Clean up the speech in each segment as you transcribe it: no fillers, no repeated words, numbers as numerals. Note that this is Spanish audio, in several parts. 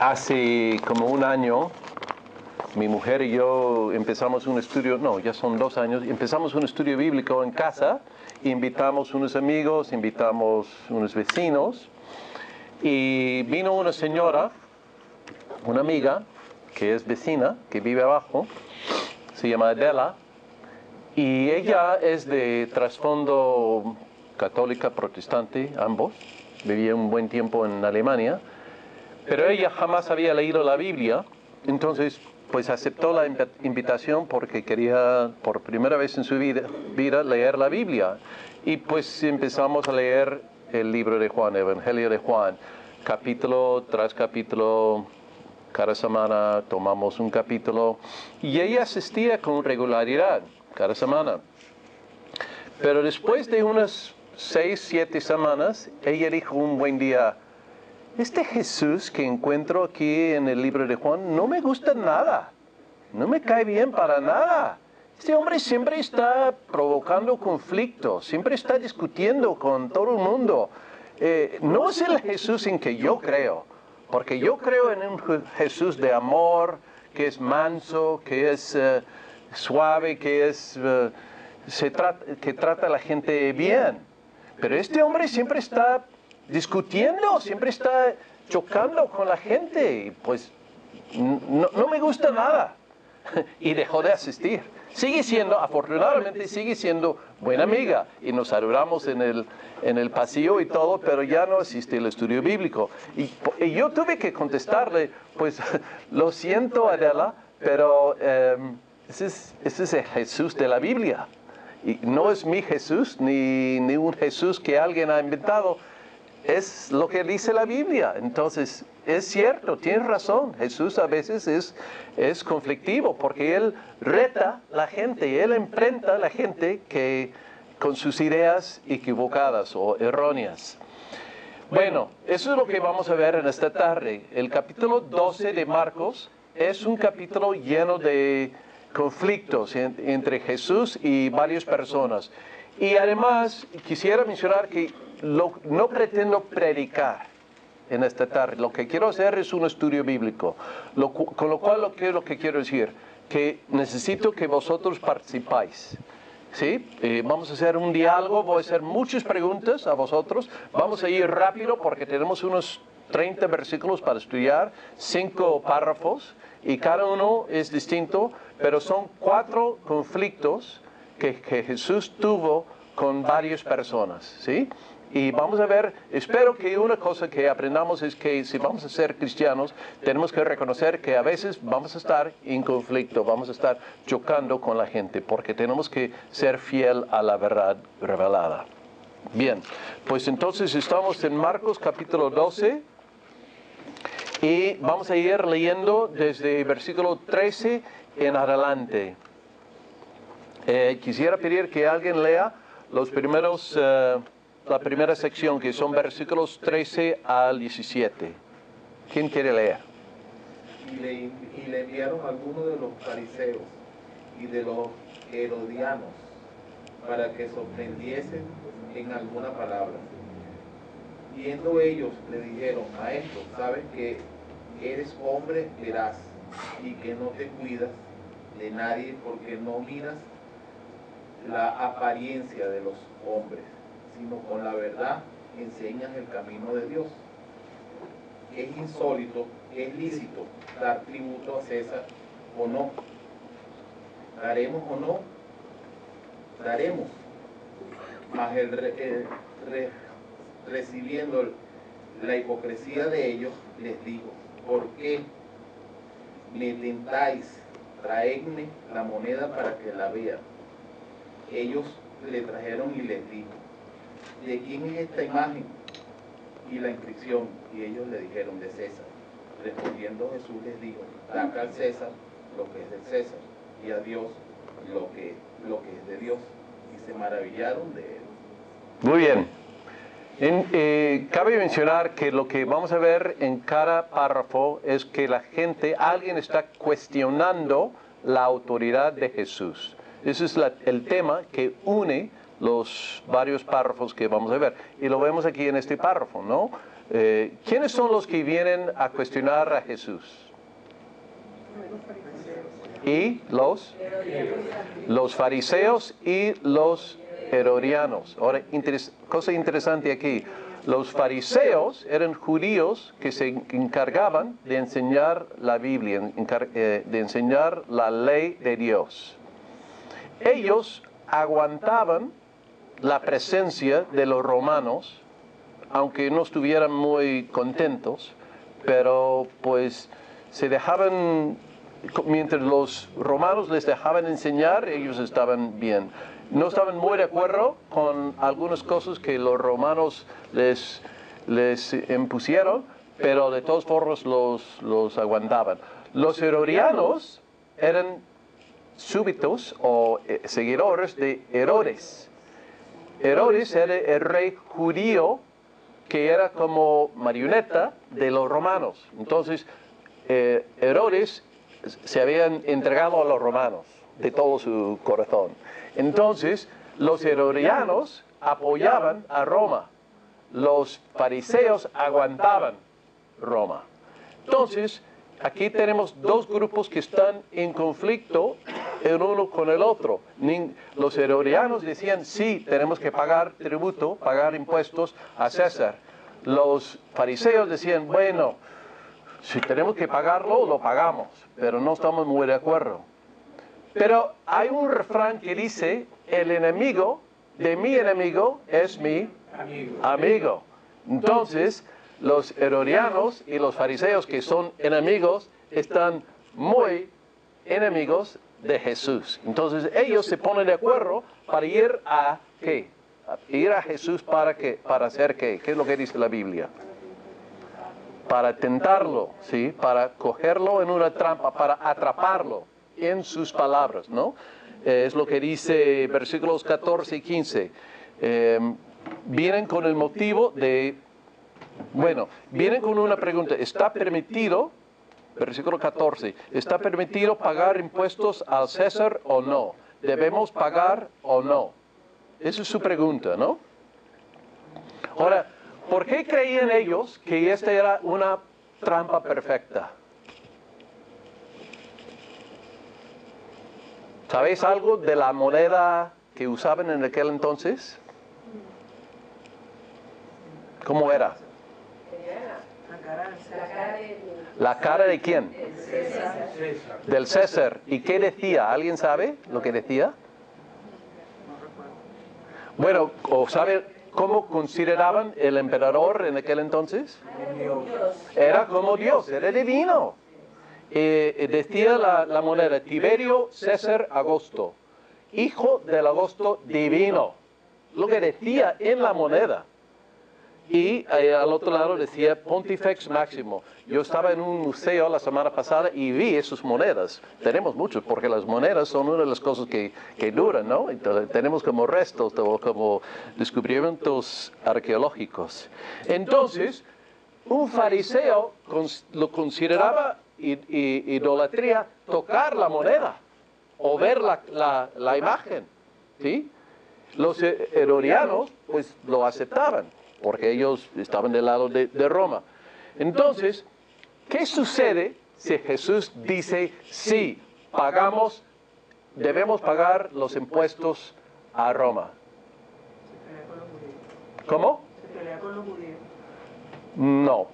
Hace como un año, mi mujer y yo empezamos un estudio, no, ya son 2 años, empezamos un estudio bíblico en casa, invitamos unos amigos, invitamos unos vecinos, y vino una señora, una amiga, que es vecina, que vive abajo, se llama Adela, y ella es de trasfondo católica, protestante, ambos, vivía un buen tiempo en Alemania, pero ella jamás había leído la Biblia, entonces pues aceptó la invitación porque quería por primera vez en su vida leer la Biblia. Y pues empezamos a leer el libro de Juan, el Evangelio de Juan, capítulo tras capítulo. Cada semana tomamos un capítulo y ella asistía con regularidad cada semana. Pero después de unas 6, 7 semanas, ella dijo un buen día: este Jesús que encuentro aquí en el libro de Juan no me gusta nada, no me cae bien para nada. Este hombre siempre está provocando conflictos, siempre está discutiendo con todo el mundo. No es el Jesús en que yo creo, porque yo creo en un Jesús de amor, que es manso, que es suave, que trata a la gente bien. Pero este hombre siempre está discutiendo, siempre está chocando con la gente, y pues no me gusta nada. Y dejó de asistir. Afortunadamente sigue siendo buena amiga, y nos saludamos en el pasillo y todo, pero ya no asiste al estudio bíblico. Y yo tuve que contestarle, pues, lo siento, Adela, pero ese es el Jesús de la Biblia. Y no es mi Jesús, ni un Jesús que alguien ha inventado. Es lo que dice la Biblia. Entonces, es cierto, tienes razón. Jesús a veces es conflictivo porque Él reta a la gente y Él enfrenta a la gente con sus ideas equivocadas o erróneas. Bueno, eso es lo que vamos a ver en esta tarde. El capítulo 12 de Marcos es un capítulo lleno de conflictos entre Jesús y varias personas. Y además quisiera mencionar que no pretendo predicar en esta tarde. Lo que quiero hacer es un estudio bíblico. Con lo cual, lo que quiero decir, que necesito que vosotros participáis. ¿Sí? Vamos a hacer un diálogo, voy a hacer muchas preguntas a vosotros. Vamos a ir rápido porque tenemos unos 30 versículos para estudiar, 5 párrafos, y cada uno es distinto, pero son 4 conflictos que Jesús tuvo con varias personas, ¿sí? Y vamos a ver, espero que una cosa que aprendamos es que si vamos a ser cristianos, tenemos que reconocer que a veces vamos a estar en conflicto, vamos a estar chocando con la gente, porque tenemos que ser fiel a la verdad revelada. Bien, pues entonces estamos en Marcos capítulo 12 y vamos a ir leyendo desde versículo 13 en adelante. Quisiera pedir que alguien lea la primera sección, que son versículos 13 al 17. ¿Quién quiere leer? Y le enviaron algunos de los fariseos y de los herodianos para que sorprendiesen en alguna palabra. Viendo ellos, le dijeron: Maestro, sabes que eres hombre veraz y que no te cuidas de nadie porque no miras la apariencia de los hombres, sino con la verdad enseñas el camino de Dios. Es insólito, es lícito dar tributo a César o no. ¿Daremos o no? Daremos. Mas recibiendo la hipocresía de ellos, les dijo: ¿por qué me tentáis? Traedme la moneda para que la vea. Ellos le trajeron y les dijo: ¿de quién es esta imagen y la inscripción? Y ellos le dijeron: de César. Respondiendo Jesús les dijo: dad al César lo que es del César, y a Dios lo que es de Dios. Y se maravillaron de él. Muy bien. Cabe mencionar que lo que vamos a ver en cada párrafo es que alguien está cuestionando la autoridad de Jesús. Ese es el tema que une los varios párrafos que vamos a ver. Y lo vemos aquí en este párrafo, ¿no? ¿Quiénes son los que vienen a cuestionar a Jesús? Y los fariseos y los herodianos. Ahora, cosa interesante aquí. Los fariseos eran judíos que se encargaban de enseñar la Biblia, de enseñar la ley de Dios. Ellos aguantaban la presencia de los romanos, aunque no estuvieran muy contentos, pero pues se dejaban, mientras los romanos les dejaban enseñar, ellos estaban bien. No estaban muy de acuerdo con algunas cosas que los romanos les impusieron, pero de todas formas los aguantaban. Los herodianos eran súbditos o seguidores de Herodes. Herodes era el rey judío que era como marioneta de los romanos. Entonces, Herodes se habían entregado a los romanos de todo su corazón. Entonces, los herodianos apoyaban a Roma. Los fariseos aguantaban Roma. Entonces, aquí tenemos dos grupos que están en conflicto el uno con el otro. Los herodianos decían, sí, tenemos que pagar tributo, pagar impuestos a César. Los fariseos decían, bueno, si tenemos que pagarlo, lo pagamos, pero no estamos muy de acuerdo. Pero hay un refrán que dice, el enemigo de mi enemigo es mi amigo. Entonces, los herodianos y los fariseos, que son enemigos, están muy enemigos de Jesús. Entonces, ellos se ponen de acuerdo para ir a ¿qué? Ir a Jesús para hacer ¿qué? ¿Qué es lo que dice la Biblia? Para tentarlo, ¿sí? Para cogerlo en una trampa, para atraparlo en sus palabras, ¿no? Es lo que dice versículos 14 y 15. Vienen con el motivo de, vienen con una pregunta. ¿Está permitido, versículo 14, está permitido pagar impuestos al César o no? ¿Debemos pagar o no? Esa es su pregunta, ¿no? Ahora, ¿por qué creían ellos que esta era una trampa perfecta? ¿Sabéis algo de la moneda que usaban en aquel entonces? ¿Cómo era? ¿La cara de quién? Del César. ¿Y qué decía? ¿Alguien sabe lo que decía? Bueno, ¿o sabe cómo consideraban el emperador en aquel entonces? Era como Dios, era divino. Decía la moneda, Tiberio César Augusto, hijo del Augusto divino. Lo que decía en la moneda. Y al otro lado decía Pontifex Máximo. Yo estaba en un museo la semana pasada y vi esas monedas. Tenemos muchos, porque las monedas son una de las cosas que duran, ¿no? Entonces, tenemos como restos, como descubrimientos arqueológicos. Entonces, un fariseo lo consideraba idolatría tocar la moneda o ver la imagen, ¿sí? Los herodianos, pues, lo aceptaban, porque ellos estaban del lado de Roma. Entonces, ¿qué sucede si Jesús dice, sí, debemos pagar los impuestos a Roma? ¿Cómo? ¿Se pelea con los judíos? No.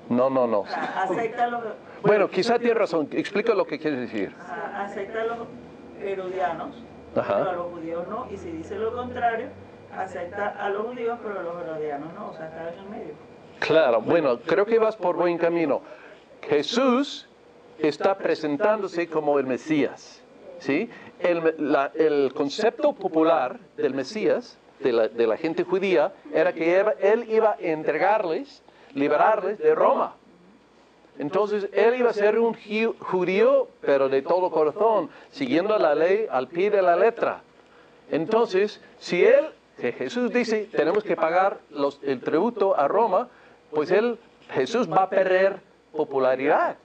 ¿No? Acepta los... Bueno, quizá tiene razón. Explica lo que quieres decir. Acepta a los herodianos, Ajá. pero a los judíos no. Y si dice lo contrario, acepta a los judíos, pero a los herodianos no. O sea, está en el medio. Claro, bueno, creo que vas por buen camino. Jesús está presentándose como el Mesías, ¿sí? El concepto popular del Mesías, de la gente judía, era que él iba a entregarles, liberarles de Roma. Entonces, él iba a ser un judío, pero de todo corazón, siguiendo la ley al pie de la letra. Entonces, si Jesús dice, tenemos que pagar el tributo a Roma, pues Jesús va a perder popularidad.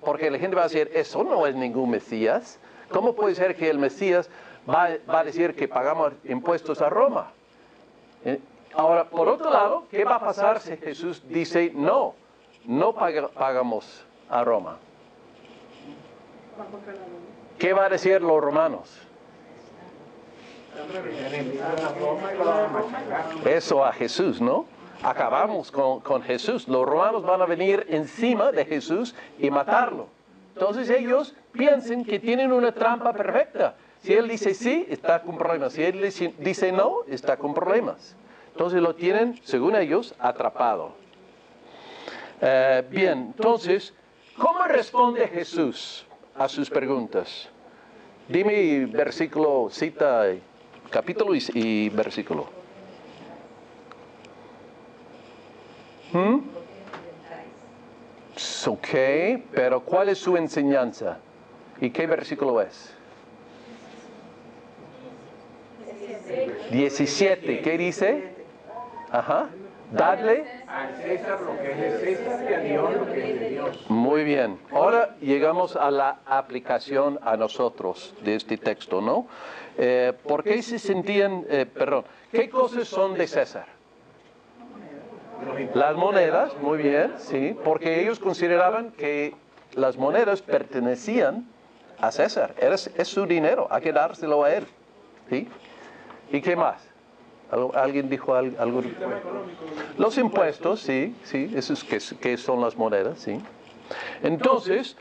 Porque la gente va a decir, eso no es ningún Mesías. ¿Cómo puede ser que el Mesías va a decir que pagamos impuestos a Roma? Ahora, por otro lado, ¿qué va a pasar si Jesús dice no pagamos a Roma? ¿Qué va a decir los romanos? Eso a Jesús, ¿no? Acabamos con Jesús. Los romanos van a venir encima de Jesús y matarlo. Entonces ellos piensan que tienen una trampa perfecta. Si él dice sí, está con problemas. Si él dice no, está con problemas. Entonces lo tienen, según ellos, atrapado. Bien, entonces, ¿cómo responde Jesús a sus preguntas? Dime versículo, cita, capítulo y versículo. Ok, pero ¿cuál es su enseñanza? ¿Y qué versículo es? 17, ¿qué dice? Ajá. Dadle al César lo que es de César y a Dios lo que es de Dios. Muy bien. Ahora llegamos a la aplicación a nosotros de este texto, ¿no? ¿Por qué se sentían, qué cosas son de César? Las monedas, muy bien, sí, porque ellos consideraban que las monedas pertenecían a César. Es su dinero, hay que dárselo a él. ¿Sí? ¿Y qué más? ¿Alguien dijo algo? Los impuestos, sí, esos que son las monedas, sí. Entonces,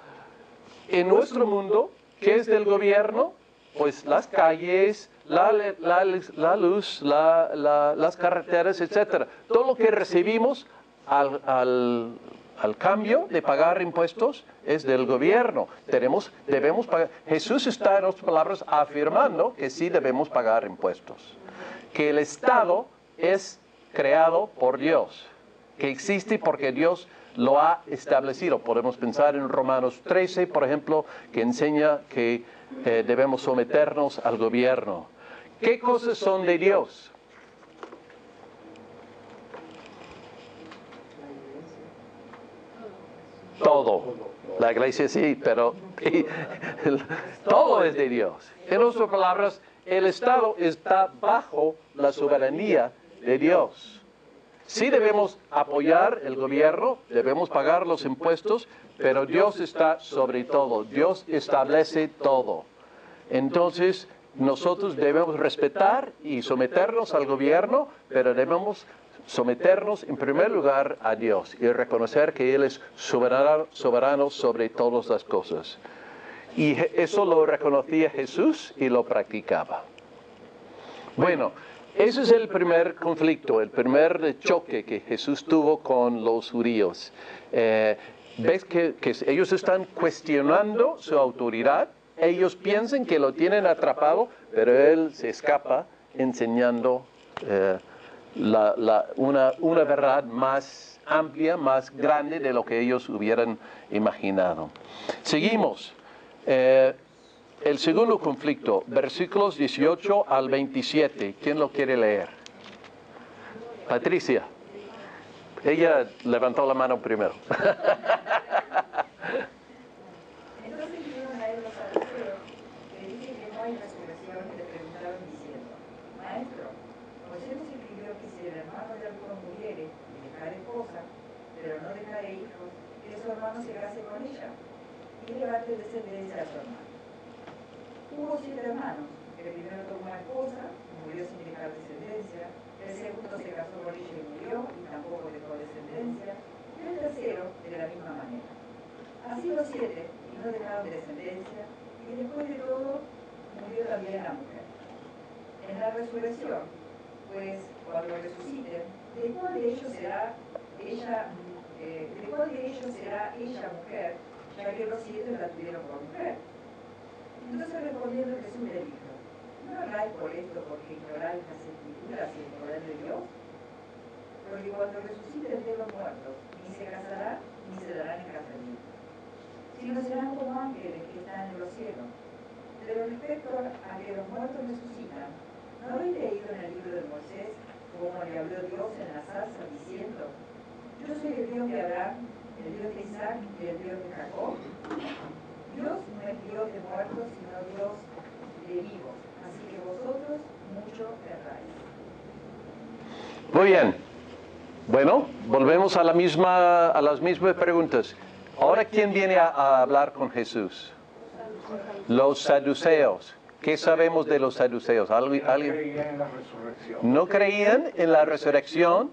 en nuestro mundo, ¿qué es del gobierno? Pues las calles, la luz, las carreteras, etcétera. Todo lo que recibimos al cambio de pagar impuestos es del gobierno. Debemos pagar. Jesús está, en otras palabras, afirmando que sí debemos pagar impuestos. Que el Estado es creado por Dios, que existe porque Dios lo ha establecido. Podemos pensar en Romanos 13, por ejemplo, que enseña que debemos someternos al gobierno. ¿Qué cosas son de Dios? Todo. La iglesia sí, pero todo es de Dios. En otras palabras, el Estado está bajo la soberanía de Dios. Sí debemos apoyar el gobierno, debemos pagar los impuestos, pero Dios está sobre todo. Dios establece todo. Entonces, nosotros debemos respetar y someternos al gobierno, pero debemos someternos en primer lugar a Dios y reconocer que Él es soberano sobre todas las cosas. Y eso lo reconocía Jesús y lo practicaba. Bueno, ese es el primer conflicto, el primer choque que Jesús tuvo con los judíos. ¿Ves que ellos están cuestionando su autoridad? Ellos piensan que lo tienen atrapado, pero Él se escapa enseñando una verdad más amplia, más grande de lo que ellos hubieran imaginado. Seguimos. El segundo conflicto, versículos 18 al 27. ¿Quién lo quiere leer? Patricia. Ella levantó la mano primero. Entonces vinieron a él los saduceos, que dicen que no hay resurrección, y le preguntaron diciendo: Maestro, Moisés nos escribió que si el hermano de alguno muriere y dejare esposa, pero no dejare hijos, que su hermano se case con ella y levante descendencia a su hermano. Hubo 7 hermanos. El primero tomó una esposa, murió sin dejar descendencia. El segundo se casó con ella y murió, y tampoco dejó descendencia. Y el tercero, de la misma manera. Así los 7, y no dejaron descendencia, y después de todo, murió también la mujer. En la resurrección, pues, cuando resuciten, ¿de cuál de ellos será ella mujer, ya que los 7 la tuvieron por mujer? Entonces respondiendo Jesús le dijo: ¿no hagáis por esto porque ignoráis las escrituras y el poder de Dios? Porque cuando resuciten de los muertos, ni se casarán ni se darán en casamiento, sino serán como ángeles que están en los cielos. Pero respecto a que los muertos resucitan, ¿no habéis leído en el libro de Moisés cómo le habló Dios en la zarza diciendo: yo soy el Dios de Abraham, el Dios de Isaac y el Dios de Jacob? Dios no es Dios de muertos, sino Dios de vivos. Así que vosotros mucho erráis. Muy bien. Bueno, volvemos a las mismas preguntas. Ahora, ¿quién viene a hablar con Jesús? Los saduceos. ¿Qué sabemos de los saduceos? ¿Alguien? Creían en la resurrección. No creían en la resurrección.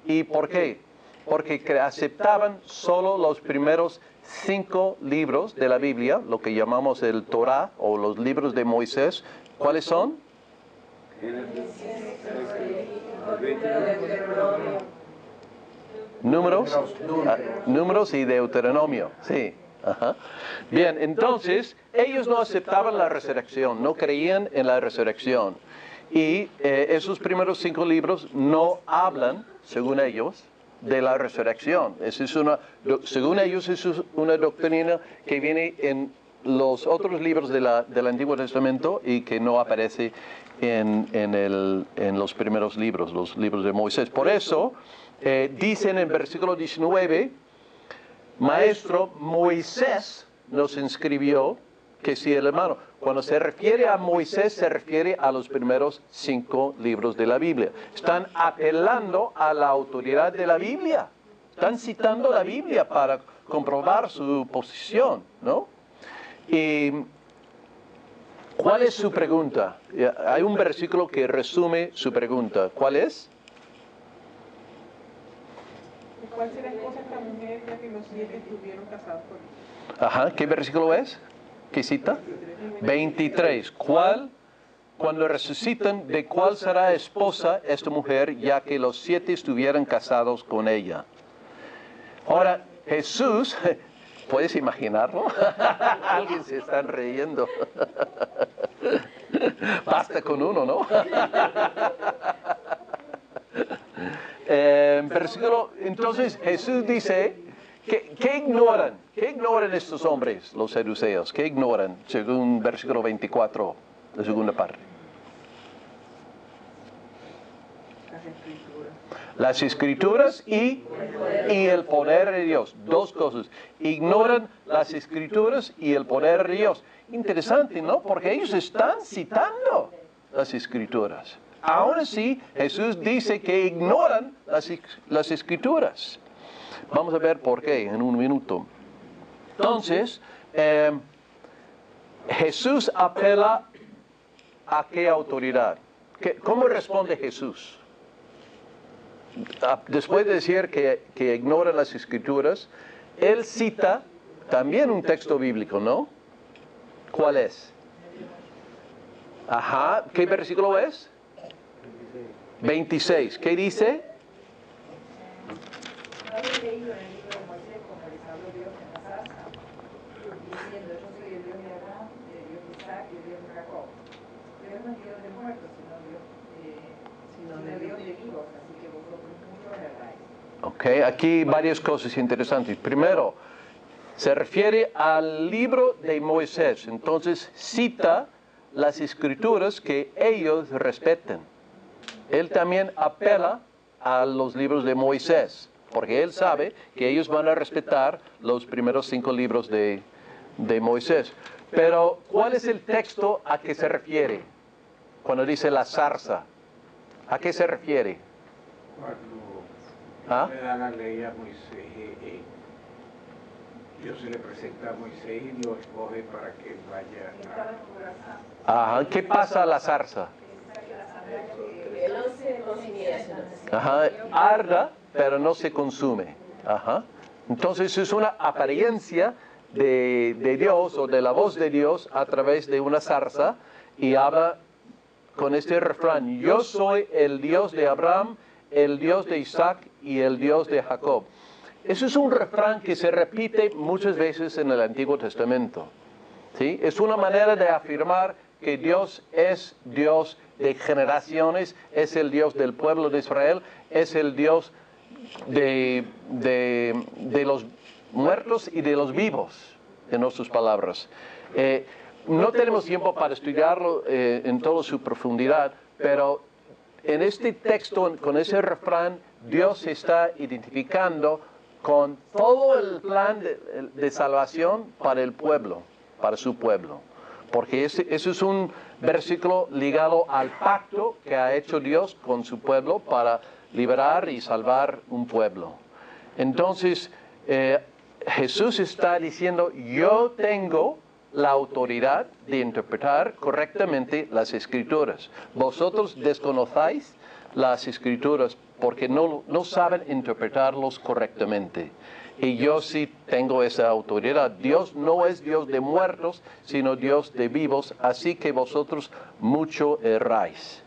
¿Y por qué? Porque aceptaban solo los primeros 5 libros de la Biblia, lo que llamamos el Torah o los libros de Moisés. ¿Cuáles son? Números y Deuteronomio, sí. Ajá. Bien, entonces ellos no aceptaban la resurrección, no creían en la resurrección. Y esos primeros 5 libros no hablan, según ellos, de la resurrección. Según ellos, eso es una doctrina que viene en los otros libros del Antiguo Testamento y que no aparece en los primeros libros, los libros de Moisés. Por eso, dicen en versículo 19, Maestro, Moisés nos inscribió que si el hermano, cuando se refiere a Moisés, se refiere a los primeros 5 libros de la Biblia. Están apelando a la autoridad de la Biblia. Están citando la Biblia para comprobar su posición, ¿no? Y ¿cuál es su pregunta? Hay un versículo que resume su pregunta. ¿Cuál es? ¿Cuál será la esposa de esta mujer ya que los 7 estuvieron casados con ella? Ajá, ¿qué versículo es? ¿Qué cita? 23. Cuando resucitan, ¿de cuál será esposa esta mujer ya que los 7 estuvieran casados con ella? Ahora, Jesús, ¿puedes imaginarlo? Alguien se está riendo. Basta con uno, ¿no? Versículo, entonces Jesús dice, ¿qué ignoran? ¿Qué ignoran estos hombres, los saduceos? ¿Qué ignoran? Según versículo 24, la segunda parte. Las escrituras y el poder de Dios. 2 cosas. Ignoran las escrituras y el poder de Dios. Interesante, ¿no? Porque ellos están citando las escrituras. Aún así, Jesús dice que ignoran las escrituras. Vamos a ver por qué en un minuto. Entonces, Jesús apela a qué autoridad. ¿Cómo responde Jesús? Después de decir que ignoran las escrituras, él cita también un texto bíblico, ¿no? ¿Cuál es? Ajá, ¿qué versículo es? 26. ¿Qué dice? ¿No habéis leído en el libro de Moisés como les habló Dios en la zarza? Diciendo, yo soy el Dios de Abraham, el Dios de Isaac y el Dios de Jacob. Dios no es Dios de muertos, sino Dios de vivos, así que vosotros muchos erráis. Ok, aquí varias cosas interesantes. Primero, se refiere al libro de Moisés. Entonces, cita las escrituras que ellos respeten. Él también apela a los libros de Moisés, porque él sabe que ellos van a respetar los primeros 5 libros de Moisés. Pero, ¿cuál es el texto a que se refiere cuando dice la zarza? ¿A qué se refiere? Cuando le dan la ley a Moisés, Dios se le presenta a Moisés y lo escoge para que vaya a... Ajá, ¿qué pasa a la zarza? Ajá, arda, pero no se consume. Ajá. Entonces es una apariencia de Dios o de la voz de Dios a través de una zarza y habla con este refrán: yo soy el Dios de Abraham, el Dios de Isaac y el Dios de Jacob. Eso es un refrán que se repite muchas veces en el Antiguo Testamento. ¿Sí? Es una manera de afirmar que Dios es Dios de generaciones, es el Dios del pueblo de Israel, es el Dios de los muertos y de los vivos, en otras palabras. No tenemos tiempo para estudiarlo en toda su profundidad, pero en este texto, con ese refrán, Dios se está identificando con todo el plan de salvación para el pueblo, para su pueblo. porque ese es un versículo ligado al pacto que ha hecho Dios con su pueblo para liberar y salvar un pueblo. Entonces, Jesús está diciendo, yo tengo la autoridad de interpretar correctamente las Escrituras. Vosotros desconocéis las Escrituras porque no saben interpretarlos correctamente. Y yo sí tengo esa autoridad. Dios no es Dios de muertos, sino Dios de vivos, así que vosotros mucho erráis.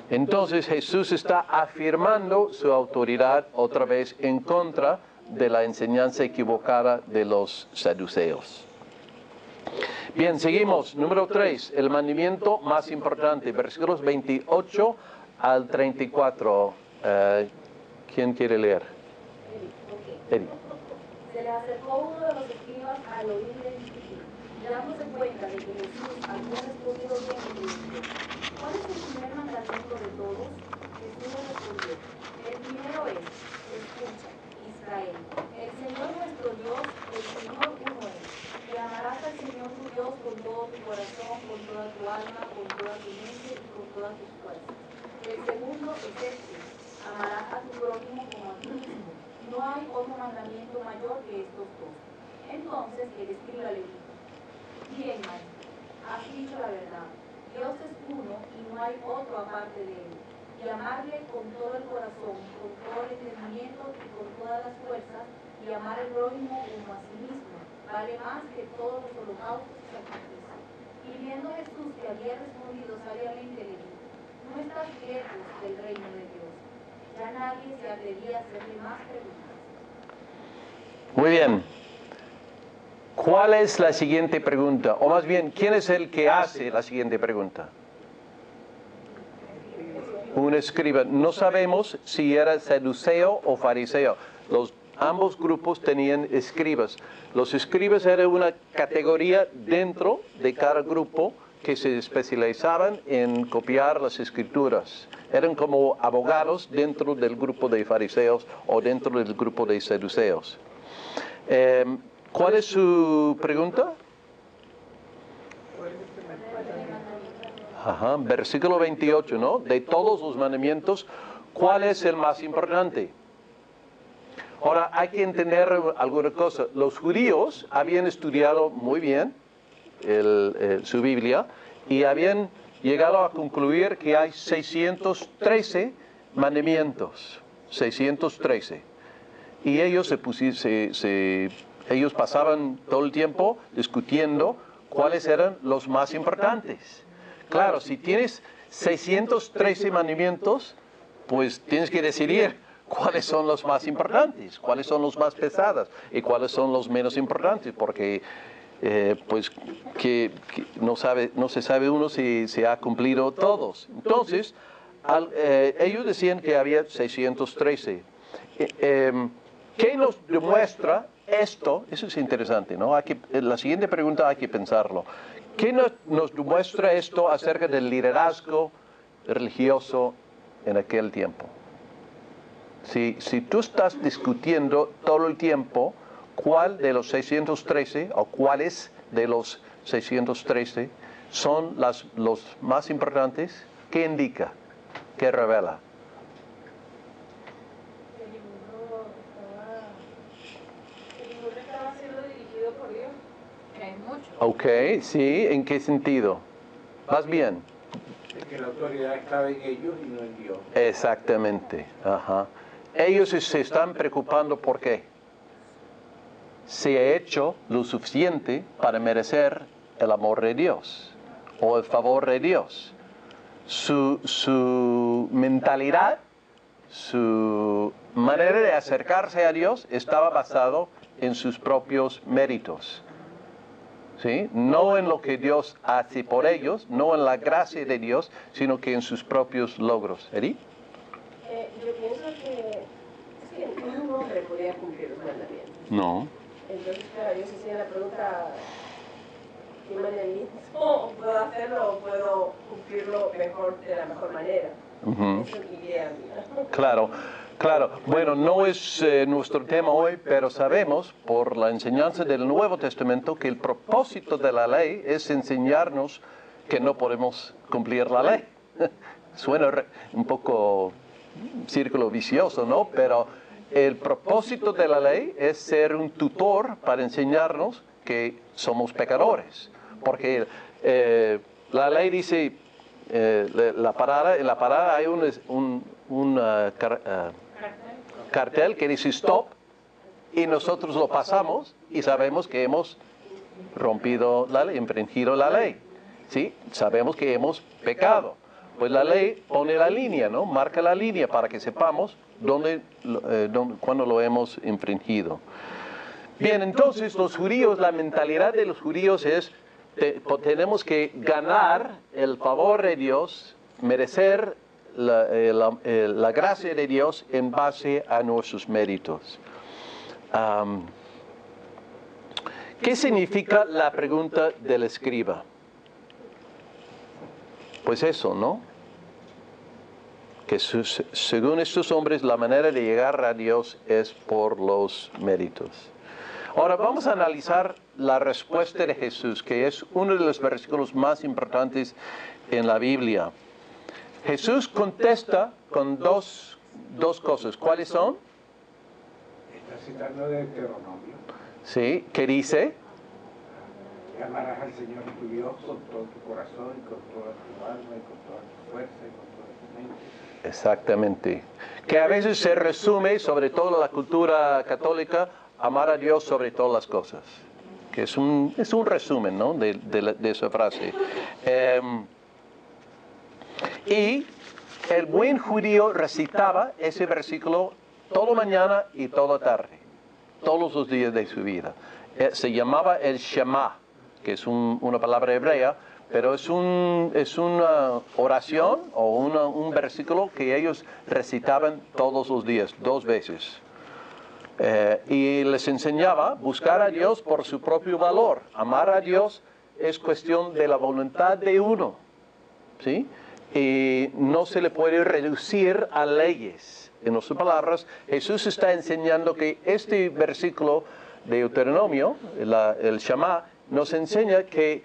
Entonces Jesús está afirmando su autoridad otra vez en contra de la enseñanza equivocada de los saduceos. Bien, seguimos. Número 3, el mandamiento más importante, versículos 28 al 34. ¿Quién quiere leer? Eddie. Se le acercó uno de los escribas al oírle discutir, y dándose cuenta de que Jesús había respondido bien, y le dijo, ¿cuál es el primer mandamiento de todos? Jesús le respondió, el primero es, escucha, Israel, el Señor nuestro Dios, el Señor uno es, y amarás al Señor tu Dios con todo tu corazón, con toda tu alma, con toda tu mente y con todas tus fuerzas. El segundo es este, amarás a tu prójimo como a ti mismo. No hay otro mandamiento mayor que estos dos. Entonces el escriba le dijo, bien, maestro, has dicho la verdad. Dios es uno y no hay otro aparte de él. Y amarle con todo el corazón, con todo el entendimiento y con todas las fuerzas, y amar al prójimo como a sí mismo, vale más que todos los holocaustos y sacrificios. Y viendo Jesús que había respondido sabiamente, le dijo, no estás lejos del reino de Dios. Ya nadie se atrevía a hacerle más preguntas. Muy bien. ¿Cuál es la siguiente pregunta? O más bien, ¿quién es el que hace la siguiente pregunta? Un escriba. No sabemos si era saduceo o fariseo. Ambos grupos tenían escribas. Los escribas eran una categoría dentro de cada grupo que se especializaban en copiar las escrituras. Eran como abogados dentro del grupo de fariseos o dentro del grupo de saduceos. ¿Cuál es su pregunta? Ajá, versículo 28, ¿no? De todos los mandamientos, ¿cuál es el más importante? Ahora, hay que entender alguna cosa. Los judíos habían estudiado muy bien su Biblia y habían llegado a concluir que hay 613 mandamientos. 613. Y ellos ellos pasaban todo el tiempo discutiendo cuáles eran los más importantes. Claro, si tienes 613 mandamientos, pues tienes que decidir cuáles son los más importantes, cuáles son los más pesados y cuáles son los menos importantes, porque pues que no se sabe uno si se ha cumplido todos. Entonces, ellos decían que había 613. ¿Qué nos demuestra esto? Eso es interesante, ¿no? La siguiente pregunta hay que pensarlo. ¿Qué nos demuestra esto acerca del liderazgo religioso en aquel tiempo? Si tú estás discutiendo todo el tiempo cuál de los 613 o cuáles de los 613 son los más importantes, ¿qué indica? ¿Qué revela? Ok, sí, ¿en qué sentido? Más bien. Que la autoridad estaba en ellos y no en Dios. Exactamente, ajá. Ellos se están preocupando por qué. Se ha hecho lo suficiente para merecer el amor de Dios o el favor de Dios. Su mentalidad, su manera de acercarse a Dios estaba basado en sus propios méritos. ¿Sí? No en lo que Dios hace por ellos, no en la gracia de Dios, sino que en sus propios logros. ¿Edith? Yo pienso que ningún hombre podía cumplir los mandamientos. No. Entonces, claro, ellos hacían la pregunta, ¿qué mandamiento puedo hacerlo o puedo cumplirlo mejor, de la mejor manera? Uh-huh. Esa es mi idea mía. Claro. Claro, bueno, no es nuestro tema hoy, pero sabemos por la enseñanza del Nuevo Testamento que el propósito de la ley es enseñarnos que no podemos cumplir la ley. Suena un poco círculo vicioso, ¿no? Pero el propósito de la ley es ser un tutor para enseñarnos que somos pecadores. Porque la ley dice, en la parada hay un cartel que dice stop y nosotros lo pasamos y sabemos que hemos rompido la ley, infringido la ley. ¿Sí? Sabemos que hemos pecado. Pues la ley pone la línea, ¿no? Marca la línea para que sepamos cuándo lo hemos infringido. Bien, entonces los judíos, la mentalidad de los judíos es, tenemos que ganar el favor de Dios, merecer la gracia de Dios en base a nuestros méritos. ¿Qué significa la pregunta del escriba? Pues eso, ¿no? Que según estos hombres la manera de llegar a Dios es por los méritos. Ahora vamos a analizar la respuesta de Jesús, que es uno de los versículos más importantes en la Biblia. Jesús contesta con dos cosas. ¿Cuáles son? Está citando de Deuteronomio. Sí, ¿qué dice? Amarás al Señor tu Dios con todo tu corazón y con toda tu alma y con toda tu fuerza y con toda tu mente. Exactamente. Que a veces se resume, sobre todo en la cultura católica, amar a Dios sobre todas las cosas. Que es un resumen, ¿no? de esa frase. Y el buen judío recitaba ese versículo toda mañana y toda tarde, todos los días de su vida. Se llamaba el Shema, que es una palabra hebrea, pero es una oración o un versículo que ellos recitaban todos los días, 2 veces. Y les enseñaba a buscar a Dios por su propio valor. Amar a Dios es cuestión de la voluntad de uno, ¿sí? Y no se le puede reducir a leyes. En otras palabras, Jesús está enseñando que este versículo de Deuteronomio, el Shema, nos enseña que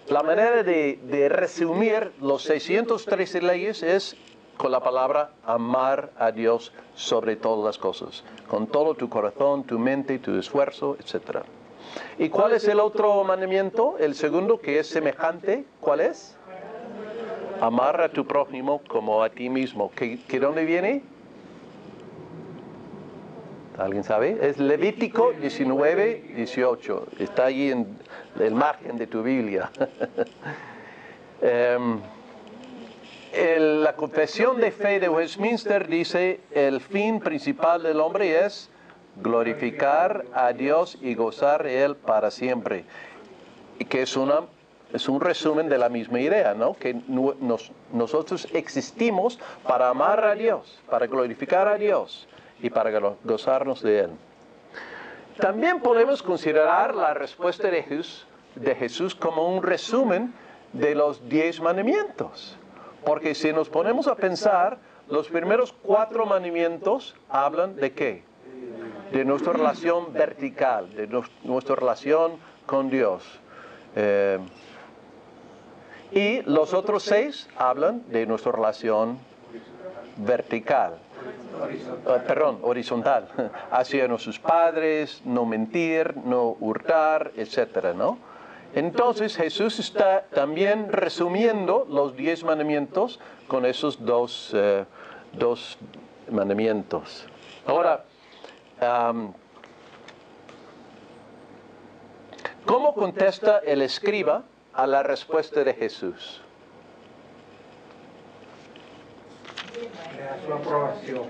la manera de resumir los 613 leyes es con la palabra amar a Dios sobre todas las cosas, con todo tu corazón, tu mente, tu esfuerzo, etc. ¿Y cuál es el otro mandamiento? El segundo, que es semejante, ¿cuál es? Amar a tu prójimo como a ti mismo. ¿Que dónde viene? ¿Alguien sabe? Es Levítico 19, 18. Está allí en el margen de tu Biblia. La confesión de fe de Westminster dice, el fin principal del hombre es glorificar a Dios y gozar de Él para siempre. Y que es un resumen de la misma idea, ¿no? Que nosotros existimos para amar a Dios, para glorificar a Dios y para gozarnos de Él. También podemos considerar la respuesta de Jesús como un resumen de los 10 mandamientos. Porque si nos ponemos a pensar, los primeros 4 mandamientos hablan de ¿qué? De nuestra relación vertical, de nuestra relación con Dios. Y los otros 6 hablan de nuestra relación horizontal, hacia nuestros padres, no mentir, no hurtar, etcétera, ¿no? Entonces Jesús está también resumiendo los 10 mandamientos con esos dos mandamientos. Ahora, ¿cómo contesta el escriba a la respuesta de Jesús? Le da su aprobación.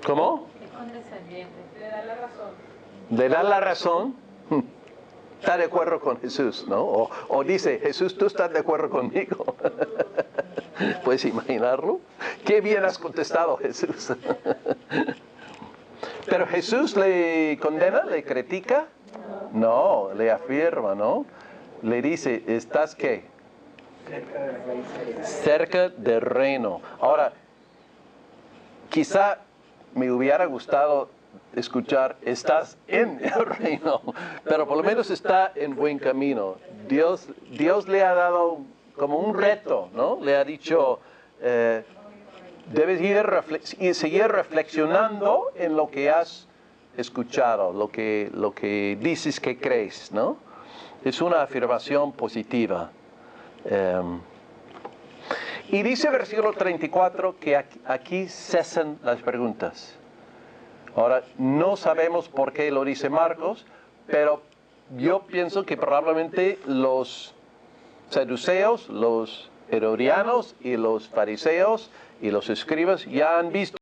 ¿Cómo? Es condescendiente. Le da la razón. Le da la razón. Está de acuerdo con Jesús, ¿no? O dice, Jesús, ¿tú estás de acuerdo conmigo? ¿Puedes imaginarlo? Qué bien has contestado, Jesús. Pero Jesús le condena, le critica. No, le afirma, ¿no? Le dice, ¿estás qué? Cerca del reino. Ahora, quizá me hubiera gustado escuchar, estás en el reino, pero por lo menos está en buen camino. Dios le ha dado como un reto, ¿no? Le ha dicho, debes seguir reflexionando en lo que has escuchado, lo que dices que crees, ¿no? Es una afirmación positiva. Y dice versículo 34 que aquí cesan las preguntas. Ahora, no sabemos por qué lo dice Marcos, pero yo pienso que probablemente los saduceos, los herodianos y los fariseos y los escribas ya han visto